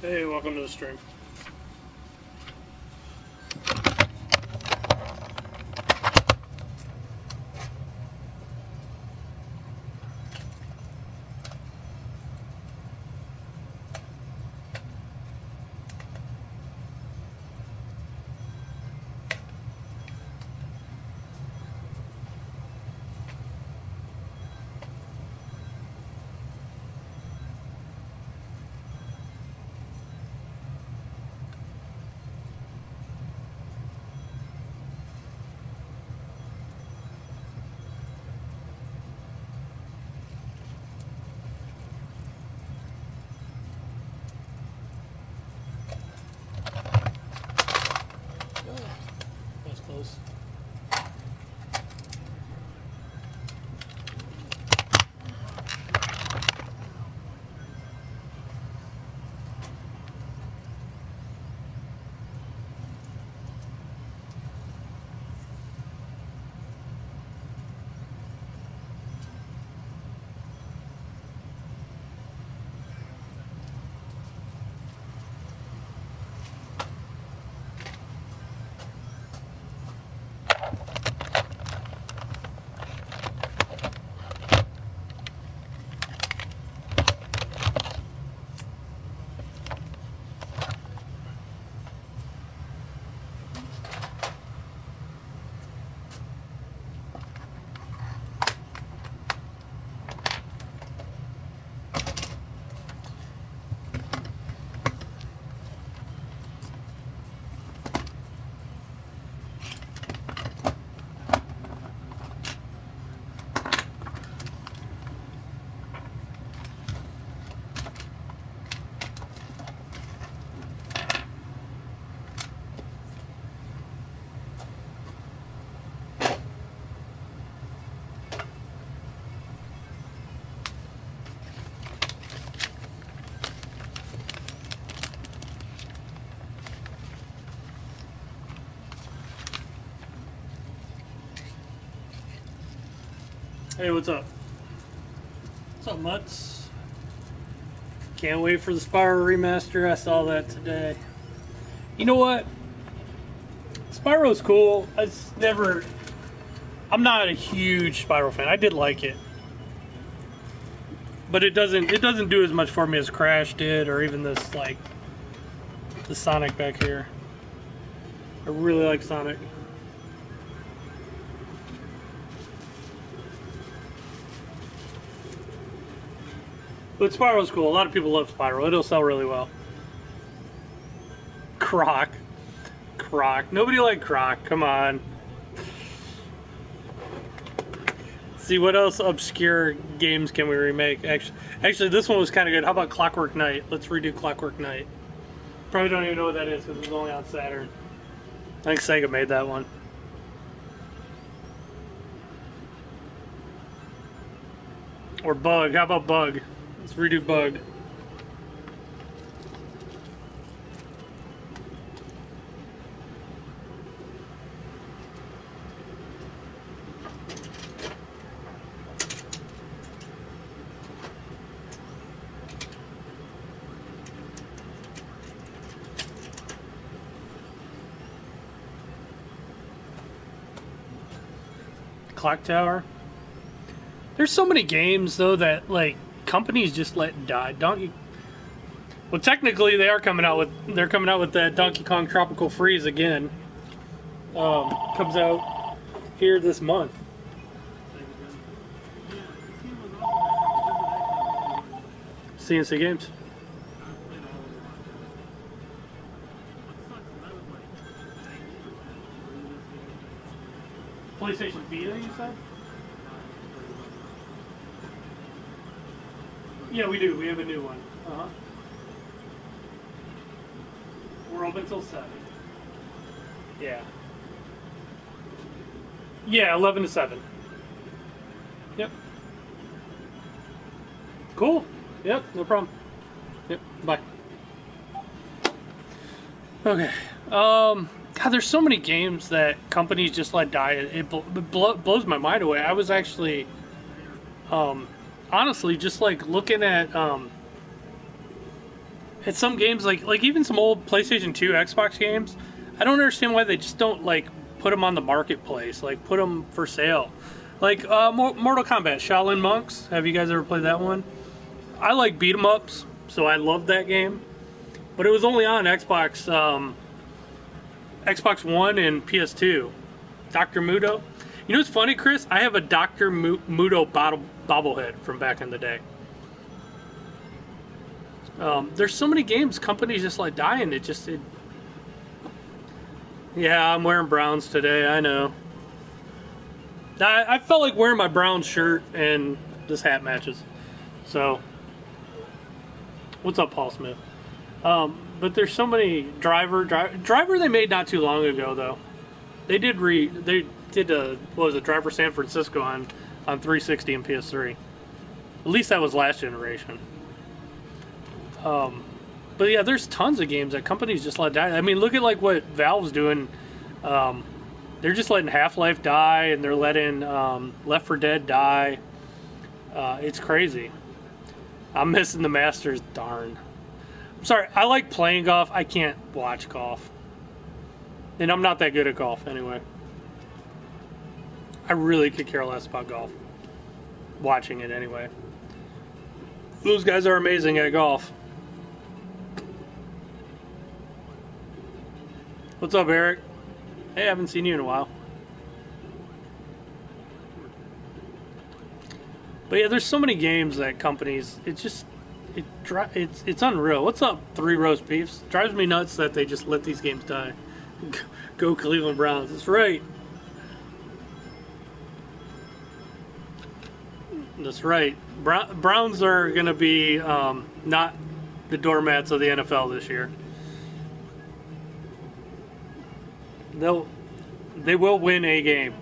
Hey, welcome to the stream. That's close. Hey, what's up? What's up, Mutts? Can't wait for the Spyro remaster. I saw that today. You know what? Spyro's cool. I'm not a huge Spyro fan. I did like it, but it doesn't do as much for me as Crash did, or even this the Sonic back here. I really like Sonic. But Spyro's cool. A lot of people love Spyro. It'll sell really well. Croc. Nobody liked Croc. Come on. See, what else obscure games can we remake? Actually, this one was kind of good. How about Clockwork Knight? Let's redo Clockwork Knight. Probably don't even know what that is because it was only on Saturn. I think Sega made that one. Or Bug. How about Bug? Let's redo Bug. Clock Tower. There's so many games though that companies just let die. Well, technically they're coming out with that Donkey Kong Tropical Freeze again. Comes out here this month. C&C Games. PlayStation Vita, you said? Yeah, we do. We have a new one. Uh-huh. We're open till 7. Yeah. Yeah, 11 to 7. Yep. Cool. Yep, no problem. Yep, bye. Okay. God, there's so many games that companies just let die. It blows my mind away. I was actually, honestly, just looking at It's some games like even some old PlayStation 2, Xbox games. I don't understand why they just don't like put them on the marketplace, like put them for sale. Like Mortal Kombat, Shaolin Monks. Have you guys ever played that one? I like beat 'em ups, so I loved that game. But it was only on Xbox, Xbox One and PS2. Dr. Muto. You know what's funny, Chris? I have a Dr. Muto bobblehead from back in the day. There's so many games companies just let die, and yeah, I'm wearing Browns today. I know. I felt like wearing my brown shirt and this hat matches. So, what's up, Paul Smith? But there's so many driver they made not too long ago though. They did what was it, Driver San Francisco on 360 and PS3. At least that was last generation. But yeah, there's tons of games that companies just let die. I mean, look at like what Valve's doing. They're just letting Half-Life die, and they're letting Left 4 Dead die. It's crazy. I'm missing the Masters. Darn. I'm sorry. I like playing golf. I can't watch golf. And I'm not that good at golf anyway. I really could care less about golf. Watching it anyway. Those guys are amazing at golf. What's up, Eric? Hey, I haven't seen you in a while. But yeah, there's so many games that companies, it's unreal. What's up, Three Roast Beefs? Drives me nuts that they just let these games die. Go Cleveland Browns. That's right. That's right. Browns are going to be not the doormats of the NFL this year. They will win a game.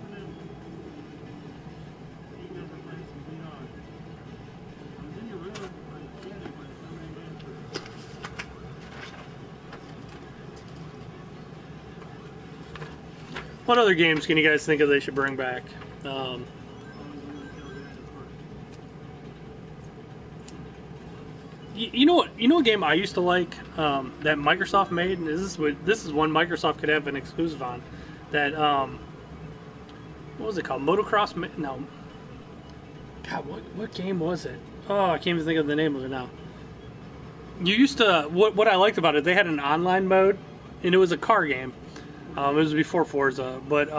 What other games can you guys think of they should bring back? You know what game I used to like that Microsoft made, and this is one Microsoft could have an exclusive on. That what was it called? Motocross? No. God, what game was it? Oh, I can't even think of the name of it now. You used to what I liked about it. They had an online mode, and it was a car game. It was before Forza, but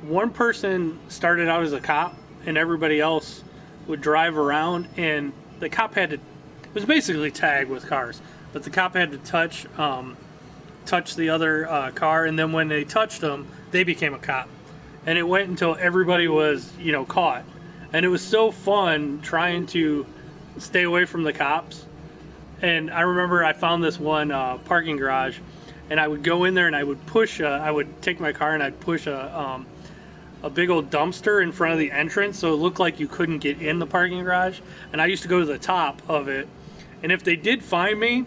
one person started out as a cop, and everybody else would drive around, and the cop had to. It was basically tag with cars, but the cop had to touch the other car, and then when they touched them, they became a cop. And it went until everybody was, caught. And it was so fun trying to stay away from the cops. And I remember I found this one parking garage, and I would go in there and I would I would take my car and I'd push a big old dumpster in front of the entrance, so it looked like you couldn't get in the parking garage. And I used to go to the top of it. And if they did find me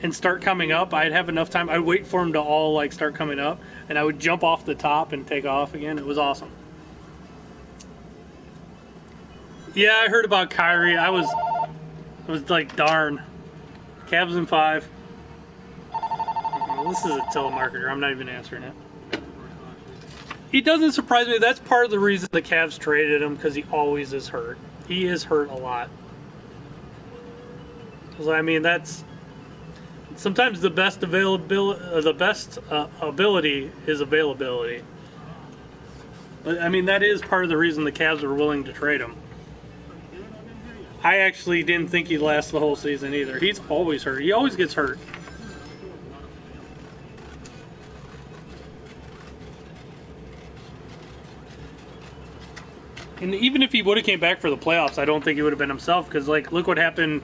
and start coming up, I'd have enough time. I'd wait for them to all start coming up, and I would jump off the top and take off again. It was awesome. Yeah, I heard about Kyrie. I was like, darn. Cavs in 5. This is a telemarketer. I'm not even answering it. He doesn't surprise me. That's part of the reason the Cavs traded him, because he always is hurt. He is hurt a lot. So, I mean, that's sometimes the best ability is availability. But I mean, that is part of the reason the Cavs were willing to trade him. I actually didn't think he'd last the whole season either. He's always hurt. He always gets hurt. And even if he would have came back for the playoffs, I don't think he would have been himself, because look what happened.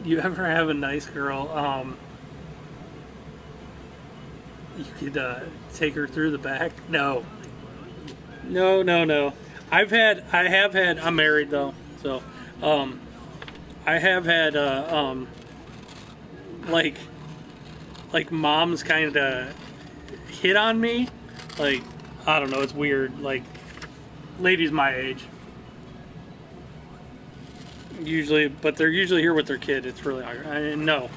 You ever have a nice girl, you could take her through the back? No. I have had, I'm married though, so, I have had, like moms kind of hit on me, I don't know, it's weird. Like, ladies my age. Usually, but they're usually here with their kid. It's really hard. I know.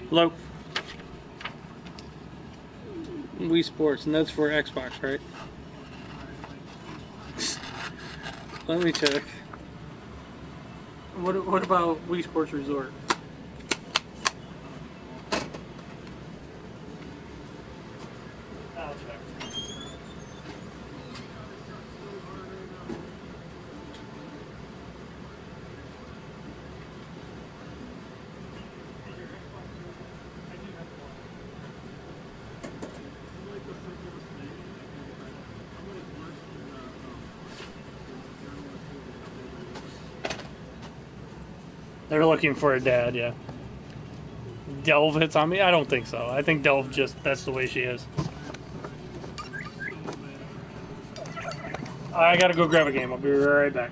Hello. Wii Sports, and that's for Xbox, right? Let me check. What about Wii Sports Resort? I'll check. They're looking for a dad, yeah. Delve hits on me? I don't think so. I think Delve just, that's the way she is. I gotta go grab a game. I'll be right back.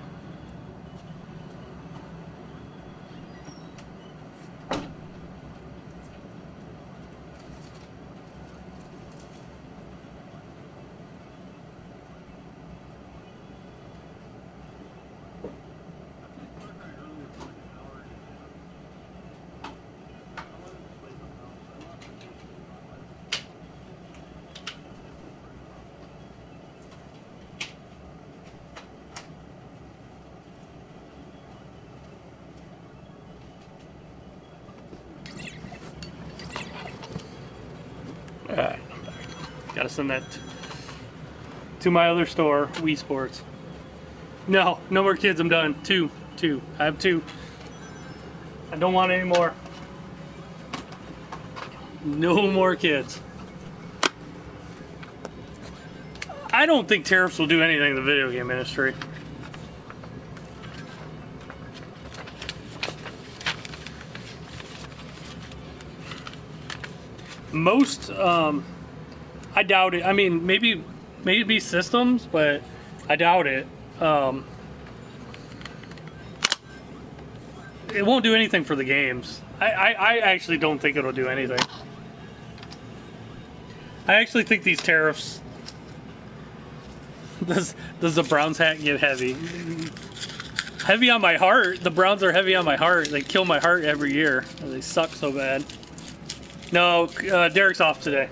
Alright, gotta send that to my other store, Wii Sports. No, no more kids, I'm done. Two. I have two. I don't want any more. No more kids. I don't think tariffs will do anything to the video game industry. Most, I doubt it. I mean, maybe systems, but I doubt it. It won't do anything for the games. I actually don't think it'll do anything. I actually think these tariffs... Does the Browns hat get heavy? Heavy on my heart. The Browns are heavy on my heart. They kill my heart every year. They suck so bad. No, Derek's off today.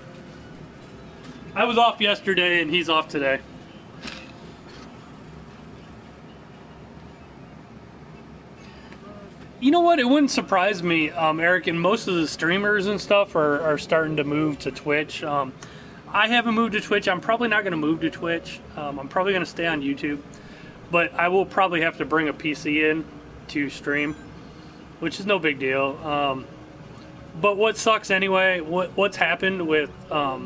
I was off yesterday and he's off today. You know what? It wouldn't surprise me, Eric, and most of the streamers and stuff are starting to move to Twitch. I haven't moved to Twitch. I'm probably not going to move to Twitch. I'm probably going to stay on YouTube. But I will probably have to bring a PC in to stream, which is no big deal. But what sucks anyway, what's happened with... I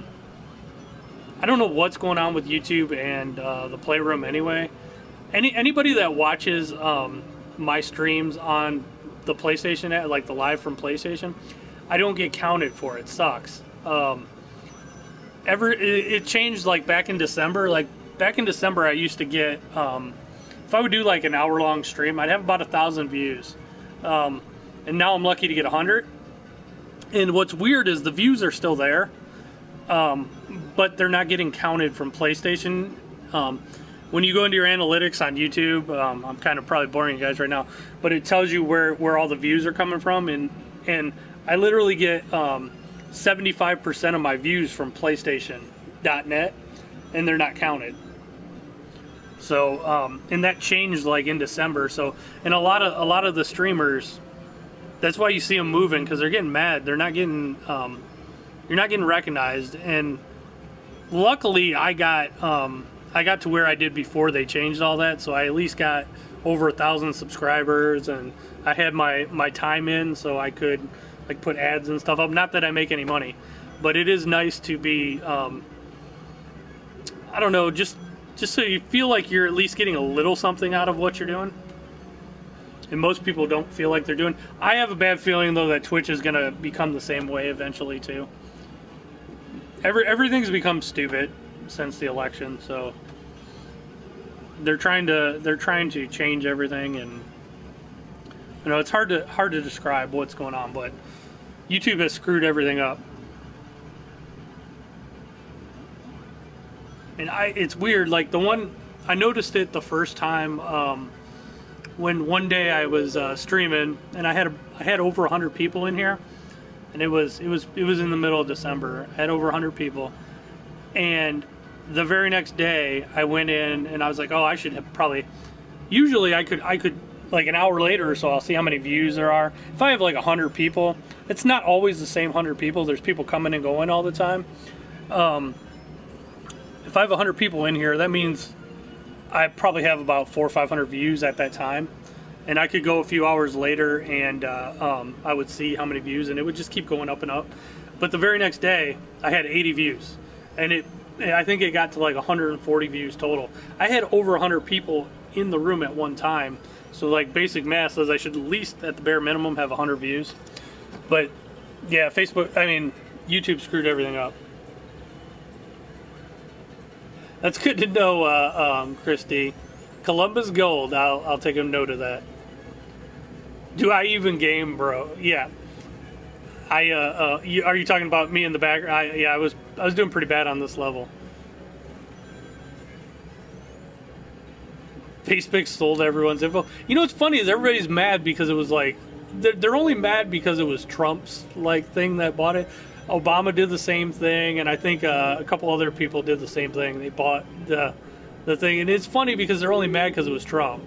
don't know what's going on with YouTube and the Playroom anyway. Anybody that watches my streams on the PlayStation, like the live from PlayStation, I don't get counted for it. It sucks. It changed like back in December. Like back in December, I used to get if I would do like an hour-long stream, I'd have about 1,000 views, and now I'm lucky to get 100. And what's weird is the views are still there, but they're not getting counted from PlayStation. When you go into your analytics on YouTube, I'm kind of probably boring you guys right now, but it tells you where all the views are coming from, and I literally get 75% of my views from PlayStation.net, and they're not counted. So, and that changed like in December. So, and a lot of the streamers, that's why you see them moving, because they're getting mad. They're not getting, you're not getting recognized. And luckily, I got to where I did before they changed all that. So I at least got over 1,000 subscribers, and I had my time in, so I could like put ads and stuff up. Not that I make any money, but it is nice to be, I don't know, just so you feel like you're at least getting a little something out of what you're doing. And most people don't feel like they're doing. I have a bad feeling though that Twitch is gonna become the same way eventually too. Everything's become stupid since the election, so they're trying to change everything, and it's hard to describe what's going on, but YouTube has screwed everything up. And it's weird. Like I noticed it the first time when one day I was streaming, and I had over 100 people in here, and it was in the middle of December. I had over 100 people, and the very next day I went in and I was like, oh, I should have probably. Usually I could like an hour later or so I'll see how many views there are. If I have like 100 people, it's not always the same 100 people. There's people coming and going all the time. If I have 100 people in here, that means I probably have about 400 or 500 views at that time, and I could go a few hours later and I would see how many views, and it would just keep going up and up. But the very next day I had 80 views, and I think it got to like 140 views total. I had over 100 people in the room at one time, so like basic math says I should at least at the bare minimum have 100 views. But yeah, YouTube screwed everything up. That's good to know, Christy. Columbus Gold. I'll take a note of that. Do I even game, bro? Yeah. Are you talking about me in the back? I was doing pretty bad on this level. Facebook sold everyone's info. You know what's funny is everybody's mad because it was like they're only mad because it was Trump's like thing that bought it. Obama did the same thing, and I think a couple other people did the same thing. They bought the thing, and it's funny because they're only mad because it was Trump.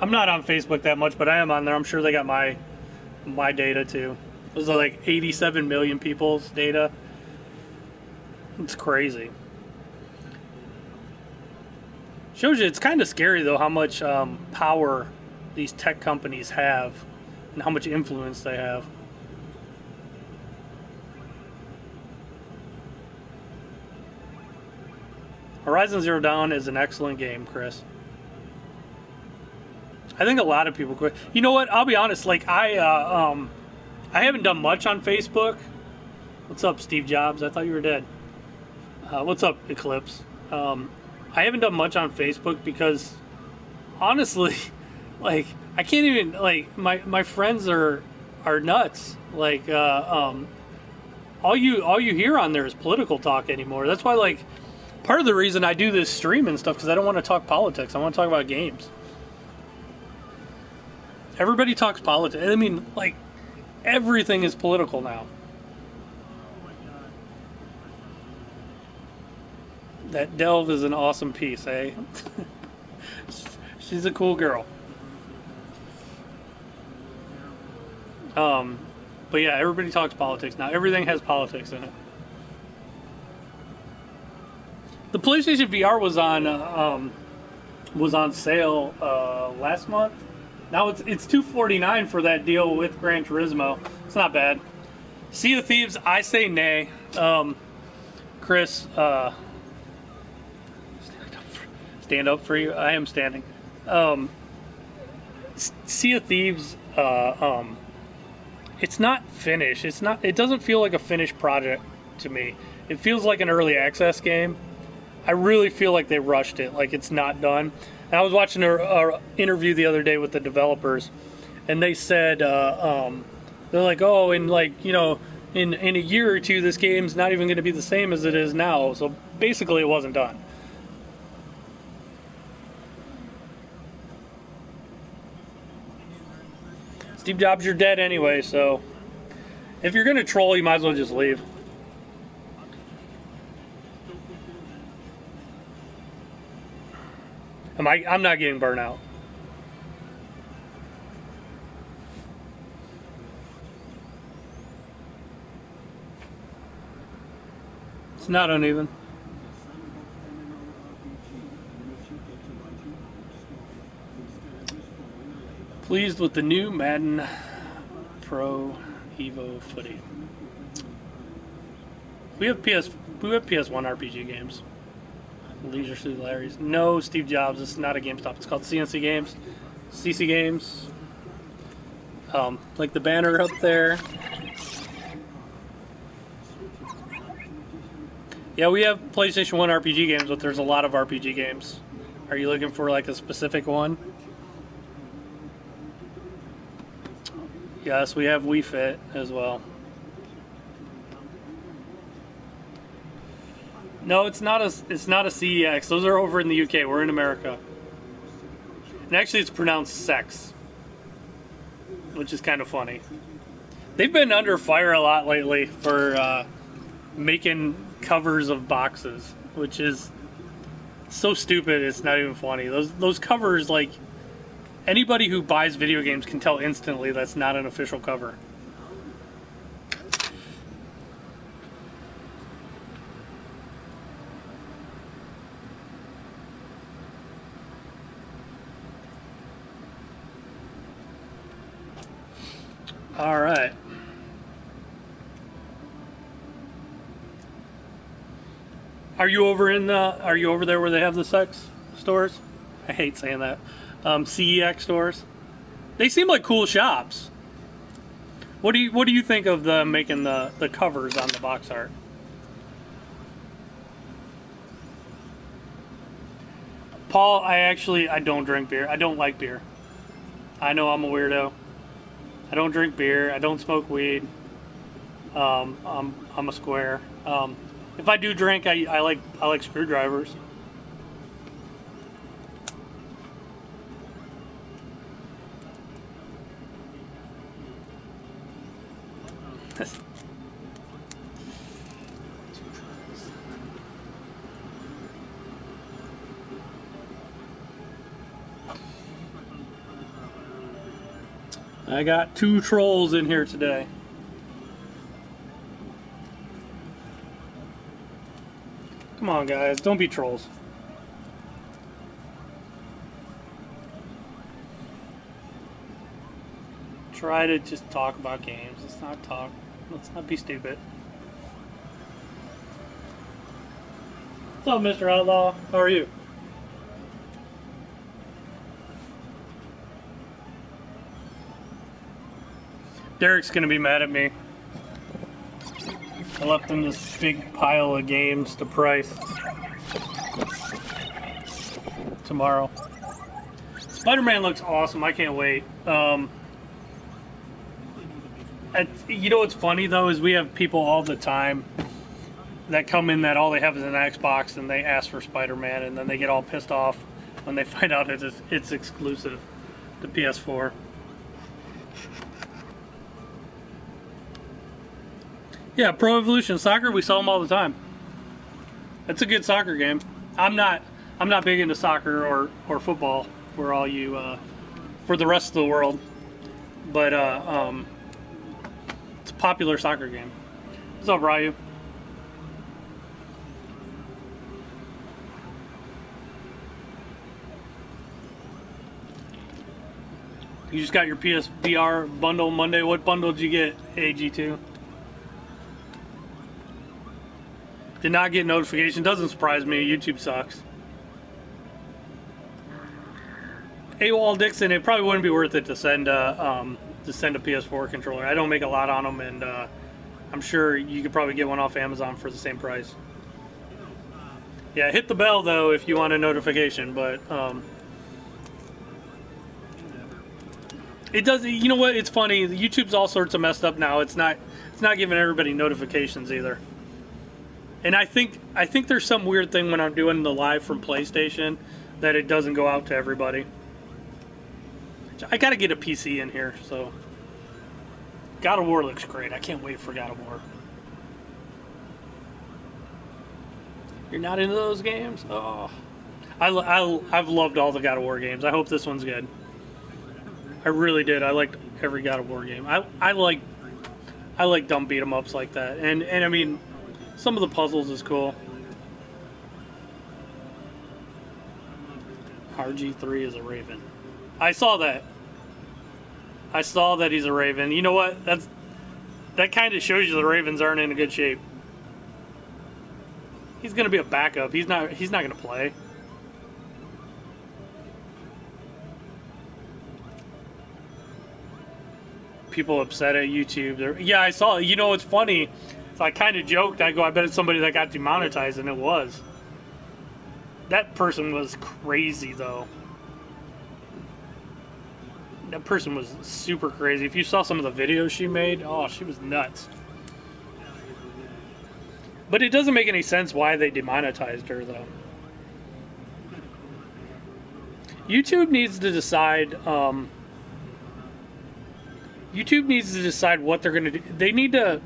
I'm not on Facebook that much, but I am on there. I'm sure they got my data too. Those are like 87 million people's data. It's crazy. Shows you it's kind of scary though how much power these tech companies have and how much influence they have. Horizon Zero Dawn is an excellent game, Chris. I think a lot of people quit. You know what? I'll be honest. Like I haven't done much on Facebook. What's up, Steve Jobs? I thought you were dead. What's up, Eclipse? I haven't done much on Facebook because, honestly, like I can't even like my friends are nuts. Like all you hear on there is political talk anymore. That's why like part of the reason I do this stream and stuff because I don't want to talk politics. I want to talk about games. Everybody talks politics. I mean, like, everything is political now. That Delve is an awesome piece, eh? She's a cool girl. But yeah, everybody talks politics now. Everything has politics in it. The PlayStation VR was on sale last month. Now it's $249 for that deal with Gran Turismo. It's not bad. Sea of Thieves, I say nay. Chris, stand up for you. I am standing. Sea of Thieves, it's not finished. It doesn't feel like a finished project to me. It feels like an early access game. I really feel like they rushed it. Like it's not done. And I was watching an interview the other day with the developers, and they said they're like, oh, in like in a year or two, this game's not even going to be the same as it is now. So basically, it wasn't done. Steve Jobs, you're dead anyway. So if you're going to troll, you might as well just leave. I'm not getting burnt out. It's not uneven. Pleased with the new Madden Pro Evo footy. We have PS1 RPG games. Leisure Suit Larry's. No, Steve Jobs. It's not a GameStop. It's called C&C Games. CC Games. Like the banner up there. Yeah, we have PlayStation 1 RPG games, but there's a lot of RPG games. Are you looking for like a specific one? Yes, we have Wii Fit as well. No, it's not a CEX. Those are over in the UK. We're in America. And actually it's pronounced sex, which is kind of funny. They've been under fire a lot lately for making covers of boxes, which is so stupid it's not even funny. Those covers, like, anybody who buys video games can tell instantly that's not an official cover. All right. Are you over there where they have the sex stores? I hate saying that. CEX stores. They seem like cool shops. What do you think of them making the covers on the box art? Paul, I don't drink beer. I don't like beer. I know I'm a weirdo. I don't drink beer. I don't smoke weed. I'm a square. If I do drink, I like screwdrivers. I got 2 trolls in here today. Come on, guys, don't be trolls. Try to just talk about games. Let's not talk. Let's not be stupid. What's up, Mr. Outlaw? How are you? Derek's gonna be mad at me. I left him this big pile of games to price tomorrow. Spider-Man looks awesome. I can't wait. You know what's funny though is we have people all the time that come in that all they have is an Xbox and they ask for Spider-Man and then they get all pissed off when they find out it's exclusive to PS4. Yeah, Pro Evolution Soccer, we sell them all the time. It's a good soccer game. I'm not big into soccer or football for all you for the rest of the world, but it's a popular soccer game. What's up, Ryu? You just got your PSVR bundle Monday. What bundle did you get, AG2? Did not get notification. Doesn't surprise me. YouTube sucks. AWOL Dixon, it probably wouldn't be worth it to send a PS4 controller. I don't make a lot on them, and I'm sure you could probably get one off Amazon for the same price. Yeah, hit the bell though if you want a notification, but it does. You know what? It's funny. YouTube's all sorts of messed up now. It's not giving everybody notifications either. And I think there's some weird thing when I'm doing the live from PlayStation that it doesn't go out to everybody. I gotta get a PC in here, so. God of War looks great. I can't wait for God of War. You're not into those games? Oh. I've loved all the God of War games. I hope this one's good. I really did. I liked every God of War game. I like dumb beat 'em ups like that. And I mean, some of the puzzles is cool. RG3 is a Raven. I saw that. I saw that he's a Raven. You know what? That kind of shows you the Ravens aren't in a good shape. He's going to be a backup. He's not going to play. people upset at YouTube. Yeah, I saw it. You know, it's funny. So I kind of joked. I go, I bet it's somebody that got demonetized, and it was. That person was crazy, though. That person was super crazy. If you saw some of the videos she made, oh, she was nuts. But it doesn't make any sense why they demonetized her, though. YouTube needs to decide. YouTube needs to decide what they're going to do. They need to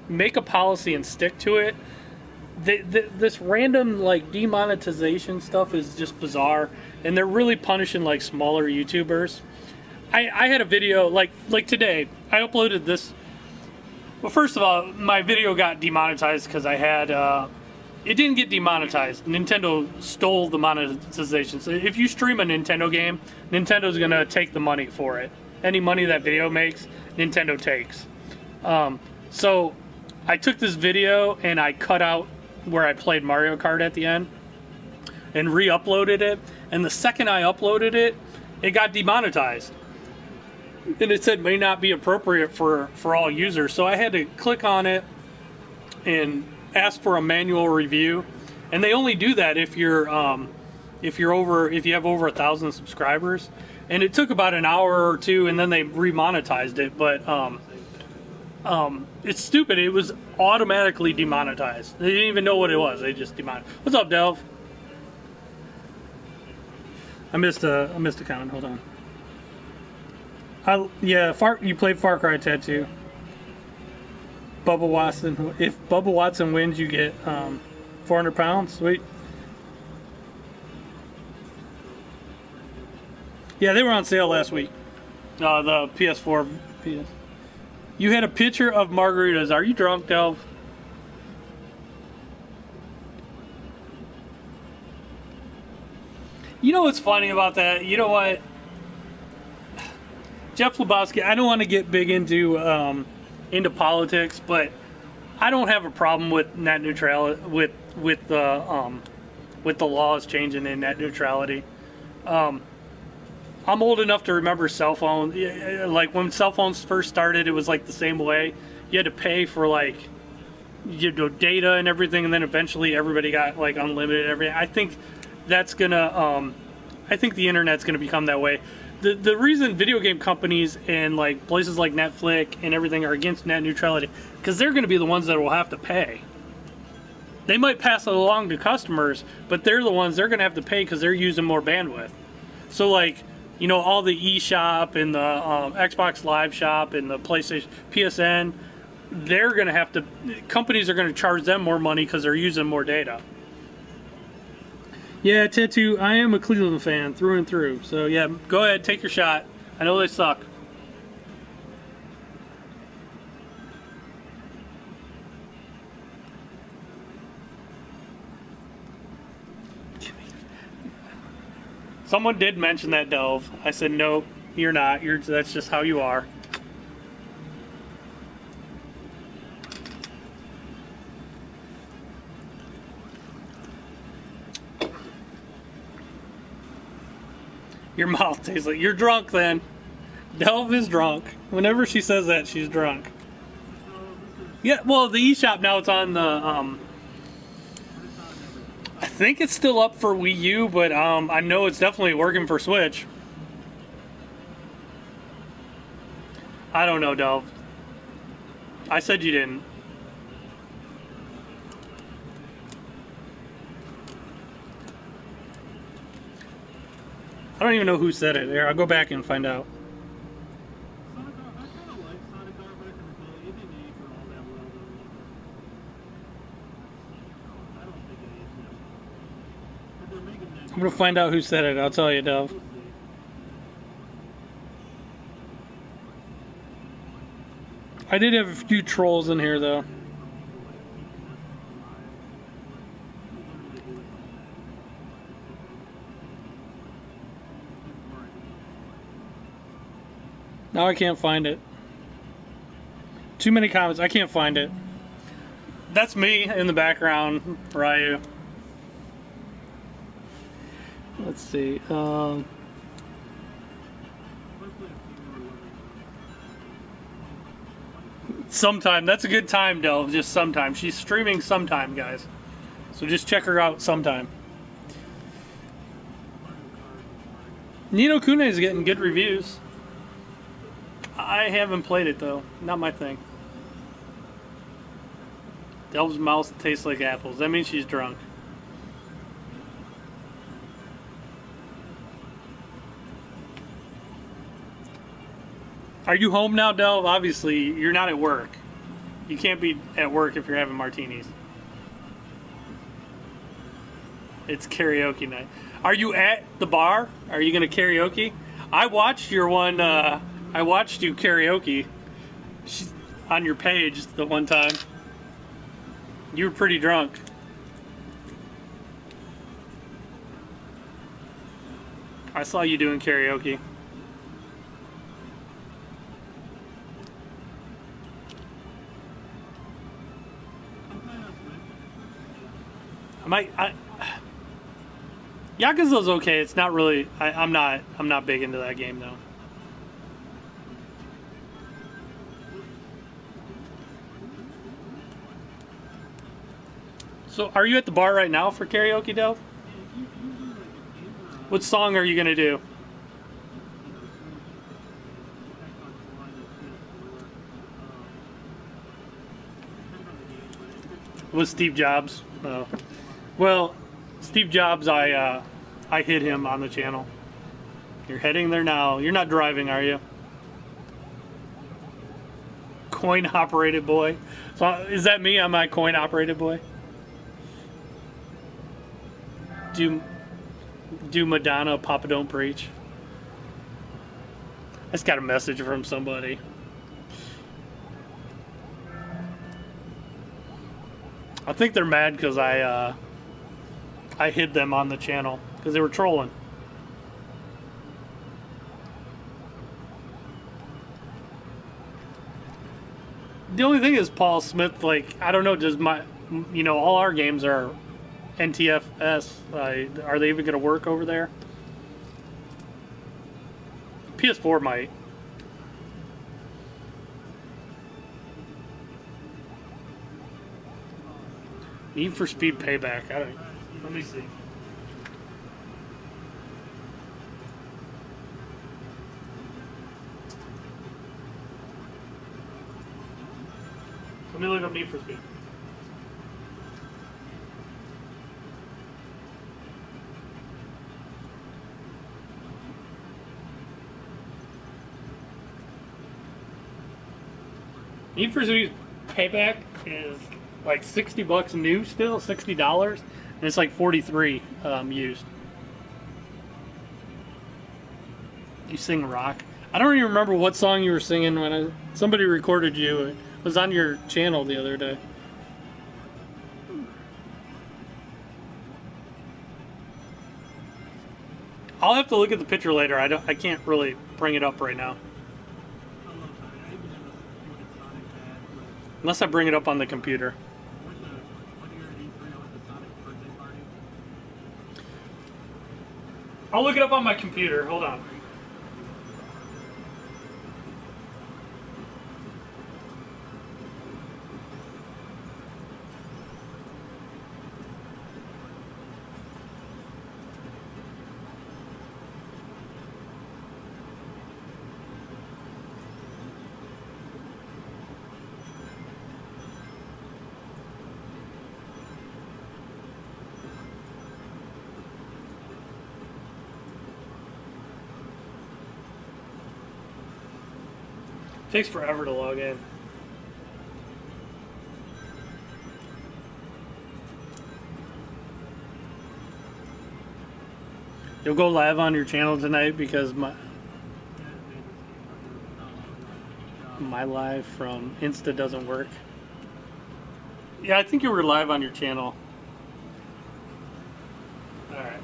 make a policy and stick to it. This random like demonetization stuff is just bizarre, and they're really punishing like smaller YouTubers. I had a video like today. I uploaded this. Well, first of all, my video got demonetized because I had. It didn't get demonetized. Nintendo stole the monetization. So if you stream a Nintendo game, Nintendo's gonna take the money for it. Any money that video makes, Nintendo takes. So I took this video and I cut out where I played Mario Kart at the end and re-uploaded it. And the second I uploaded it, it got demonetized. And it said may not be appropriate for all users. So I had to click on it and ask for a manual review. And they only do that if you have over 1,000 subscribers. And it took about an hour or two, and then they remonetized it. But it's stupid. It was automatically demonetized. They didn't even know what it was. They just demonetized. What's up, Delv? I missed a comment. Hold on. You played Far Cry Tattoo. Bubba Watson. If Bubba Watson wins, you get 400 pounds. Sweet. Yeah, they were on sale last week. The PS4. PS. You had a picture of margaritas. Are you drunk, Delv? You know what's funny about that? You know what? Jeff Lebowski, I don't want to get big into politics, but I don't have a problem with net neutrality, with the laws changing in net neutrality. I'm old enough to remember cell phones. Like when cell phones first started, it was like the same way. You had to pay for like data and everything, and then eventually everybody got like unlimited everything. I think that's gonna. I think the internet's gonna become that way. The reason video game companies and like places like Netflix and everything are against net neutrality because they're gonna be the ones that will have to pay. They might pass it along to customers, but they're the ones they're gonna have to pay because they're using more bandwidth. So like. You know, all the eShop and the Xbox Live Shop and the PlayStation, PSN, they're going to have to, companies are going to charge them more money because they're using more data. Yeah, Tattoo, I am a Cleveland fan through and through. So, yeah, go ahead, take your shot. I know they suck. Someone did mention that, Delve. I said, nope, you're not. That's just how you are. Your mouth tastes like... You're drunk, then. Delve is drunk. Whenever she says that, she's drunk. Yeah, well, the eShop now, it's on the... I think it's still up for Wii U, but I know it's definitely working for Switch. I don't know, Delv. I said you didn't. I don't even know who said it. There, I'll go back and find out. I'm going to find out who said it. I'll tell you, Dove. I did have a few trolls in here, though. Now I can't find it. Too many comments. I can't find it. That's me in the background, Ryu. Let's see. Sometime. That's a good time, Del. Just sometime. She's streaming sometime, guys. So just check her out sometime. Ni no Kuni is getting good reviews. I haven't played it, though. Not my thing. Del's mouth tastes like apples. That means she's drunk. Are you home now, Del? Obviously, you're not at work. You can't be at work if you're having martinis. It's karaoke night. Are you at the bar? Are you going to karaoke? I watched your one, I watched you karaoke on your page the one time. You were pretty drunk. I saw you doing karaoke. Yakuza's okay. It's not really. I'm not big into that game though. So, are you at the bar right now for karaoke, Del? What song are you gonna do? With Steve Jobs? Oh. Well, Steve Jobs, I hit him on the channel. You're heading there now. You're not driving, are you? Coin-operated boy. So, is that me? Am I coin-operated boy? Do Madonna, Papa Don't Preach? I just got a message from somebody. I think they're mad because I hid them on the channel because they were trolling. The only thing is, Paul Smith, like, I don't know, does all our games are NTFS. Are they even going to work over there? PS4 might. Need for Speed Payback. Let me see. Let me look up Need for Speed. Need for Speed Payback is like $60 new still, $60, and it's like 43 used. You sing rock. I don't even remember what song you were singing when somebody recorded you. It was on your channel the other day. I'll have to look at the picture later. I can't really bring it up right now. Unless I bring it up on the computer. I'll look it up on my computer. Hold on. Takes forever to log in. You'll go live on your channel tonight because my live from Insta doesn't work. Yeah, I think you were live on your channel. Alright.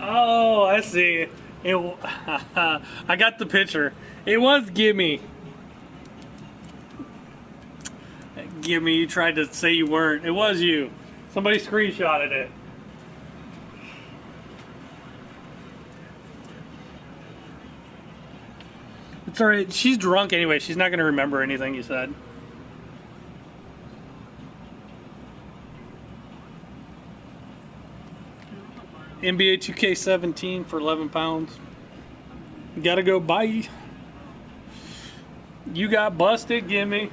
Oh, I see. I got the picture. It was Gimme. Gimme, you tried to say you weren't. It was you. Somebody screenshotted it. It's alright. She's drunk anyway. She's not going to remember anything you said. NBA 2K17 for 11 pounds. Gotta go, bye. You got busted, gimme.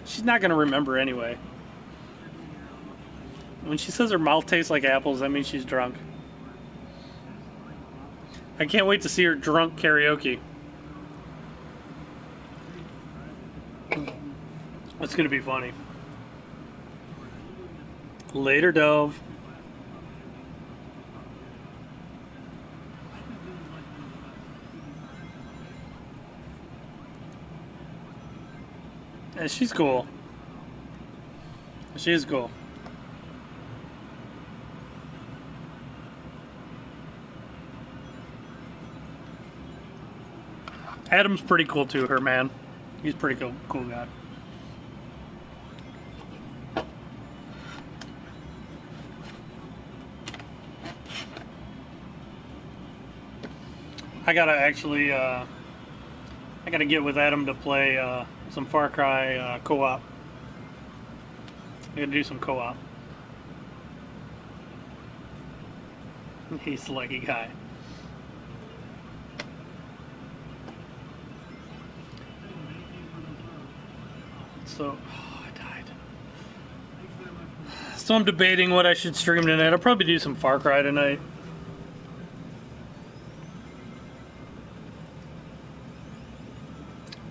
She's not gonna remember anyway. When she says her mouth tastes like apples, that means she's drunk. I can't wait to see her drunk karaoke. It's gonna be funny. Later, Dove. Yeah, she's cool. She is cool. Adam's pretty cool too, her man. He's a pretty cool guy. I gotta actually, I gotta get with Adam to play some Far Cry co-op. I gotta do some co-op. He's a lucky guy. So, oh, I died. So I'm debating what I should stream tonight. I'll probably do some Far Cry tonight.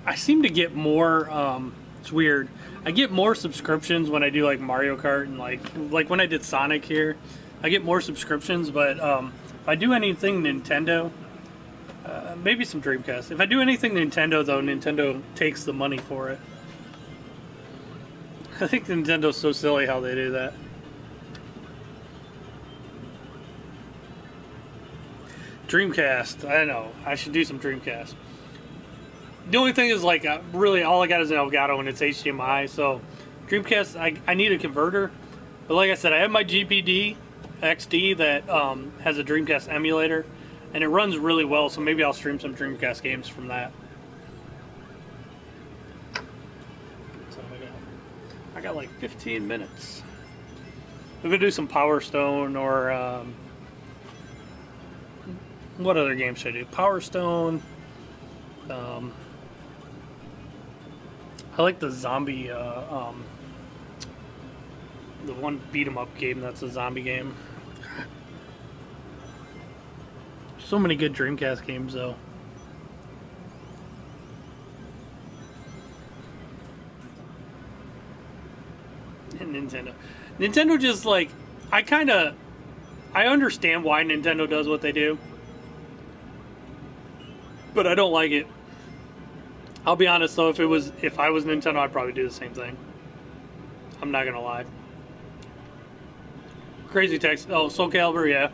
I seem to get more, it's weird. I get more subscriptions when I do like Mario Kart and like when I did Sonic here. I get more subscriptions, but if I do anything Nintendo, maybe some Dreamcast. If I do anything Nintendo, though, Nintendo takes the money for it. I think Nintendo's so silly how they do that. Dreamcast, I don't know. I should do some Dreamcast. The only thing is, like, really all I got is an Elgato and it's HDMI, so Dreamcast, I need a converter. But like I said, I have my GPD XD that has a Dreamcast emulator, and it runs really well, so maybe I'll stream some Dreamcast games from that. So I got like 15 minutes. We're going to do some Power Stone or... what other games should I do? Power Stone... I like the zombie, the one beat-em-up game that's a zombie game. So many good Dreamcast games, though. And Nintendo. Nintendo just, like, I understand why Nintendo does what they do. But I don't like it. I'll be honest though, if I was Nintendo, I'd probably do the same thing. I'm not gonna lie. Crazy Text. Oh, Soul Calibur, yeah.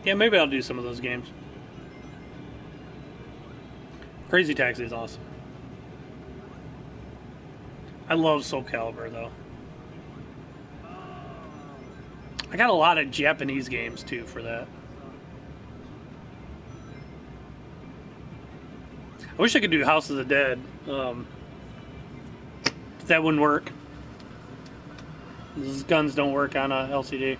Yeah, maybe I'll do some of those games. Crazy Taxi is awesome. I love Soul Calibur though. I got a lot of Japanese games too for that. I wish I could do House of the Dead. That wouldn't work. These guns don't work on a LCD.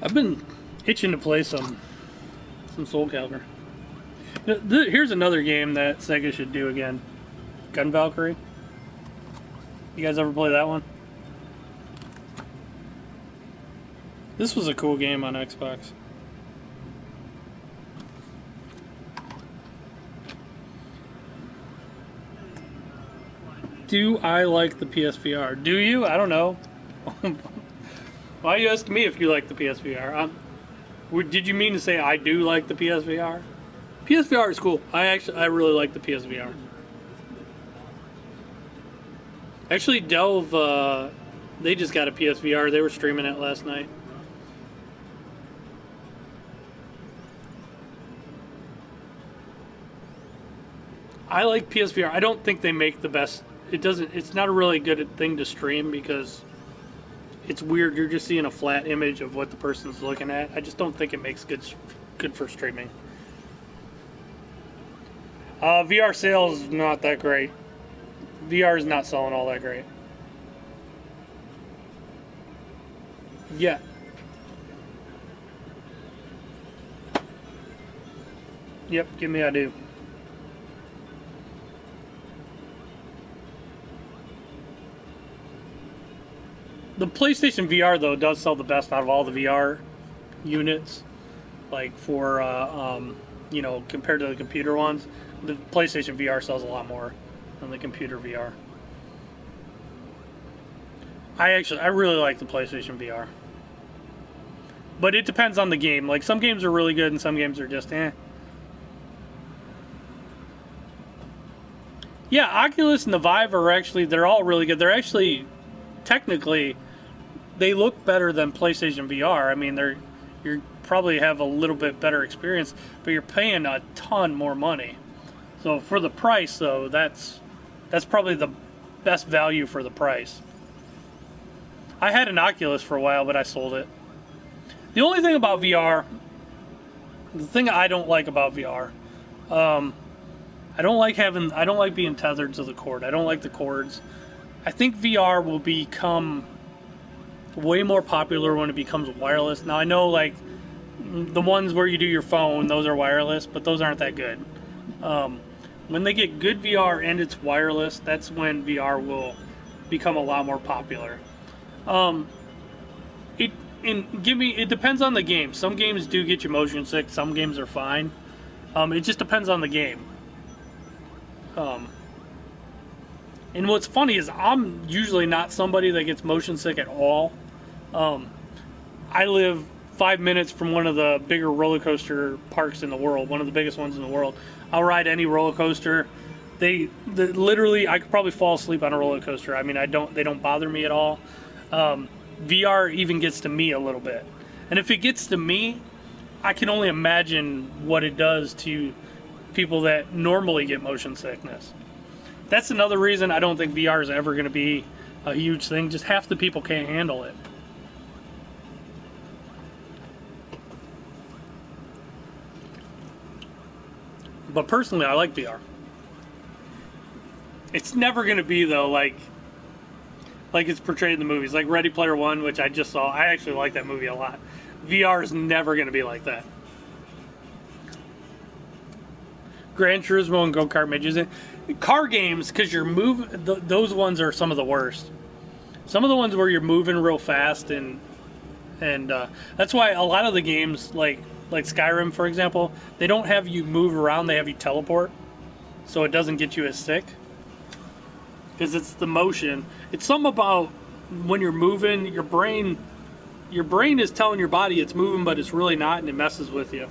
I've been itching to play some Soul Calibur. Here's another game that Sega should do again. Gun Valkyrie. You guys ever play that one? This was a cool game on Xbox. Do I like the PSVR? Do you? I don't know. Why are you asking me if you like the PSVR? Did you mean to say I do like the PSVR? PSVR is cool. I really like the PSVR. Actually, Delve They just got a PSVR. They were streaming it last night. I like PSVR. I don't think they make the best. It doesn't. It's not a really good thing to stream because it's weird. You're just seeing a flat image of what the person's looking at. I just don't think it makes good for streaming. VR sales not that great. VR is not selling all that great. Yeah. Yep. Give me I do. The PlayStation VR though does sell the best out of all the VR units. Like for you know, compared to the computer ones, the PlayStation VR sells a lot more than the computer VR. I really like the PlayStation VR. But it depends on the game. Like some games are really good and some games are just eh. Yeah, Oculus and the Vive are actually, they're all really good. They're actually technically they look better than PlayStation VR. I mean, you probably have a little bit better experience, but you're paying a ton more money. So for the price, though, that's probably the best value for the price. I had an Oculus for a while, but I sold it. The only thing about VR, the thing I don't like about VR, I don't like being tethered to the cord. I don't like the cords. I think VR will become way more popular when it becomes wireless. Now I know like the ones where you do your phone, those are wireless, but those aren't that good. When they get good VR and it's wireless, that's when VR will become a lot more popular. It depends on the game. Some games do get you motion sick. Some games are fine. It just depends on the game. And what's funny is I'm usually not somebody that gets motion sick at all. I live 5 minutes from one of the bigger roller coaster parks in the world, one of the biggest ones in the world. I'll ride any roller coaster. Literally, I could probably fall asleep on a roller coaster. I mean, they don't bother me at all. VR even gets to me a little bit. And if it gets to me, I can only imagine what it does to people that normally get motion sickness. That's another reason I don't think VR is ever going to be a huge thing. Just half the people can't handle it. But personally, I like VR. It's never going to be, though, like it's portrayed in the movies. Like Ready Player One, which I just saw. I actually like that movie a lot. VR is never going to be like that. Gran Turismo and Go-Kart Midgets. Car games, because you're moving, those ones are some of the worst. Some of the ones where you're moving real fast, and that's why a lot of the games, like Skyrim, for example, they don't have you move around, they have you teleport, so it doesn't get you as sick. Because it's the motion. It's something about when you're moving, your brain is telling your body it's moving, but it's really not, and it messes with you.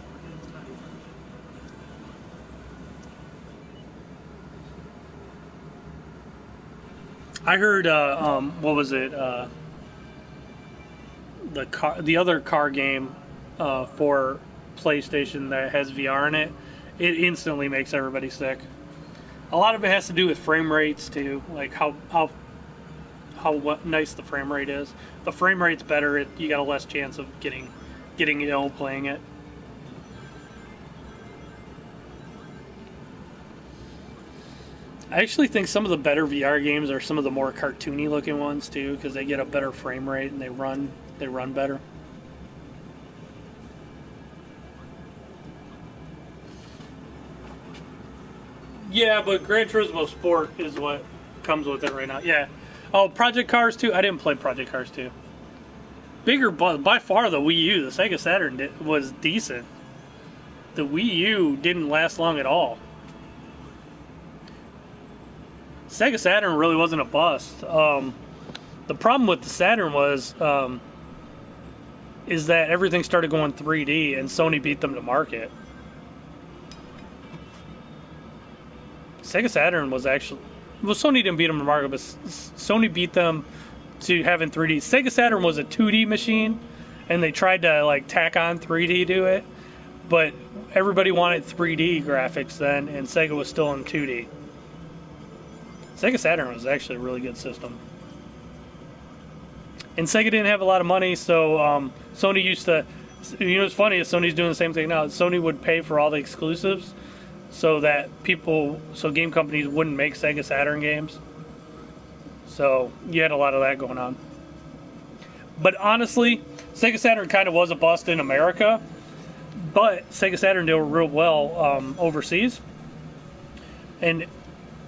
I heard, what was it? The other car game for PlayStation that has VR in it, it instantly makes everybody sick. A lot of it has to do with frame rates too, like how nice the frame rate is. The frame rate's better, you got a less chance of getting ill playing it. I actually think some of the better VR games are some of the more cartoony looking ones too, because they get a better frame rate and they run better. Yeah, but Gran Turismo Sport is what comes with it right now. Yeah. Oh, Project Cars 2. I didn't play Project Cars 2. Bigger buzz by far the Wii U. The Sega Saturn was decent. The Wii U didn't last long at all. Sega Saturn really wasn't a bust. The problem with the Saturn is that everything started going 3D and Sony beat them to market. Sega Saturn was actually... Well, Sony didn't beat them to market, but Sony beat them to having 3D. Sega Saturn was a 2D machine, and they tried to like tack on 3D to it, but everybody wanted 3D graphics then, and Sega was still in 2D. Sega Saturn was actually a really good system. And Sega didn't have a lot of money, so Sony used to, you know what's funny is Sony's doing the same thing now. Sony would pay for all the exclusives so that so game companies wouldn't make Sega Saturn games. So you had a lot of that going on. But honestly, Sega Saturn kind of was a bust in America, but Sega Saturn did real well overseas. And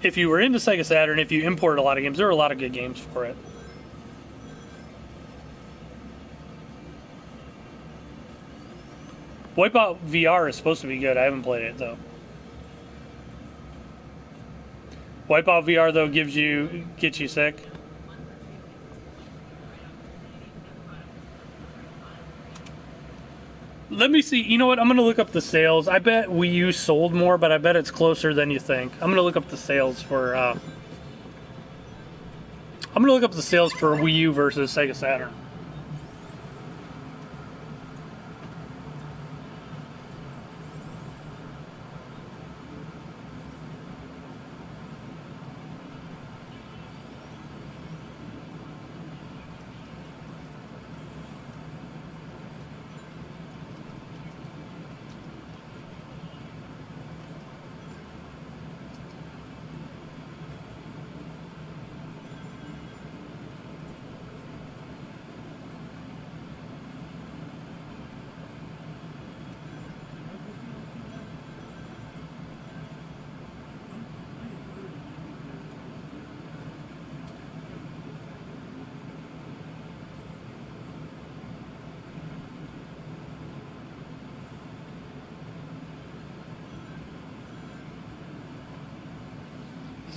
if you were into Sega Saturn, if you imported a lot of games, there were a lot of good games for it. Wipeout VR is supposed to be good. I haven't played it though. Wipeout VR though gets you sick. Let me see. You know what? I'm gonna look up the sales. I bet Wii U sold more, but I bet it's closer than you think. I'm gonna look up the sales for. I'm gonna look up the sales for Wii U versus Sega Saturn.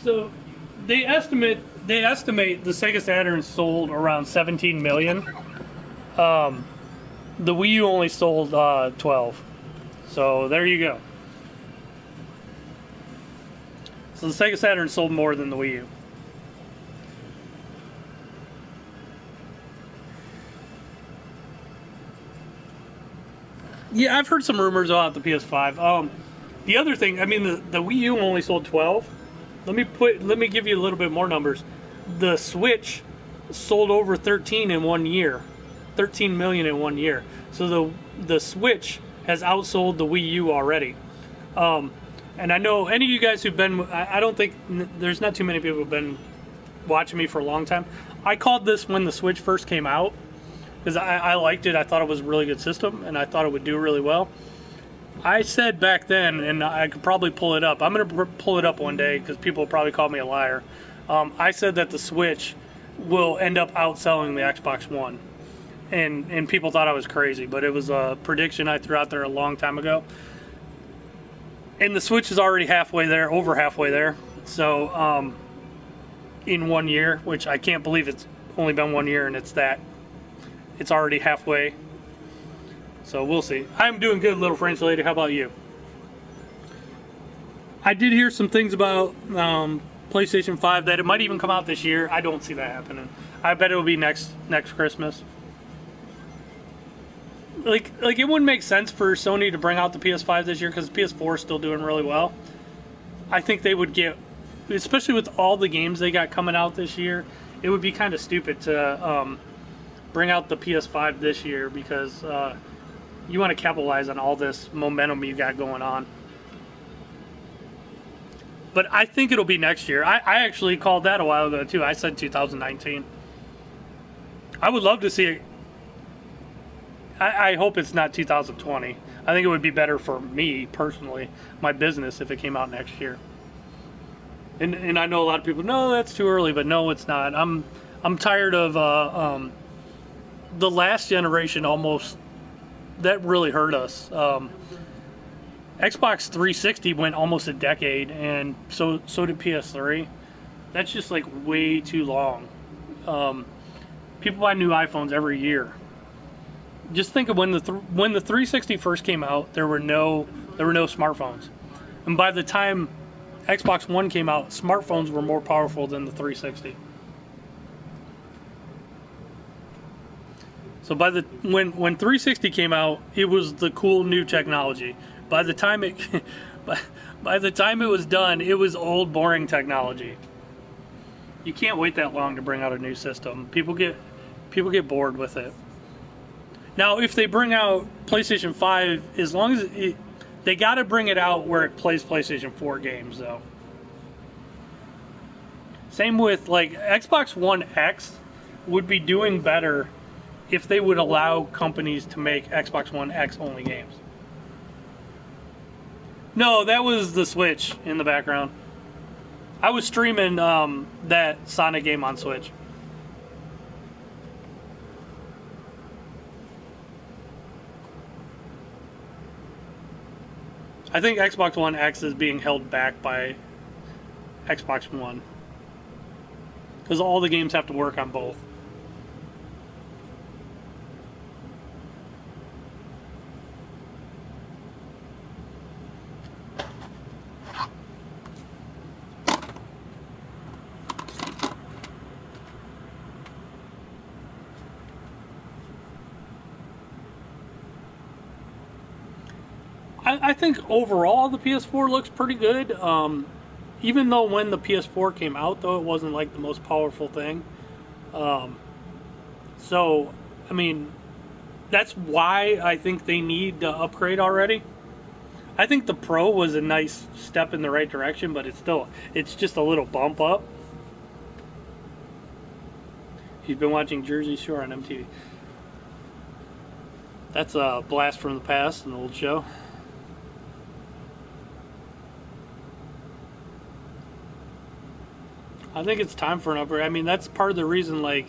So they estimate the Sega Saturn sold around 17 million. The Wii U only sold 12. So there you go. So the Sega Saturn sold more than the Wii U. Yeah, I've heard some rumors about the PS5. The other thing, I mean, the Wii U only sold 12. Let me give you a little bit more numbers. The Switch sold over 13 in 1 year, 13 million in 1 year. So the Switch has outsold the Wii U already. And I know any of you guys who've been, I don't think there's not too many people who've been watching me for a long time. I called this when the Switch first came out because I liked it. I thought it was a really good system, and I thought it would do really well. I said back then, and I could probably pull it up. I'm going to pull it up one day because people will probably call me a liar. I said that the Switch will end up outselling the Xbox One. And people thought I was crazy, but it was a prediction I threw out there a long time ago. And the Switch is already halfway there, over halfway there. So, in 1 year, which I can't believe it's only been 1 year and it's already halfway. So we'll see. I'm doing good, little French lady. How about you? I did hear some things about PlayStation 5 that it might even come out this year. I don't see that happening. I bet it'll be next Christmas. Like it wouldn't make sense for Sony to bring out the PS5 this year because the PS4 is still doing really well. I think they would get, especially with all the games they got coming out this year, it would be kind of stupid to bring out the PS5 this year because you want to capitalize on all this momentum you got going on. But I think it'll be next year. I actually called that a while ago too. I said 2019. I would love to see it. I hope it's not 2020. I think it would be better for me personally, my business, if it came out next year. And I know a lot of people, no, that's too early, but no, it's not. I'm tired of the last generation almost. That really hurt us. Xbox 360 went almost a decade, and so did PS3. That's just like way too long. People buy new iPhones every year. Just think of when the 360 first came out, there were no smartphones, and by the time Xbox One came out, smartphones were more powerful than the 360. So when 360 came out, it was the cool new technology. By the time it by the time it was done, it was old, boring technology. You can't wait that long to bring out a new system. People get bored with it. Now, if they bring out PlayStation 5, as long as they got to bring it out where it plays PlayStation 4 games, though. Same with like Xbox One X would be doing better if they would allow companies to make Xbox One X only games. No, that was the Switch in the background. I was streaming that Sonic game on Switch. I think Xbox One X is being held back by Xbox One. Because all the games have to work on both. I think overall the PS4 looks pretty good. Even though when the PS4 came out, though, it wasn't like the most powerful thing. So, I mean, that's why I think they need to upgrade already. I think the Pro was a nice step in the right direction, but it's just a little bump up. He's been watching Jersey Shore on MTV. That's a blast from the past, an old show. I think it's time for an upgrade. I mean, that's part of the reason, like,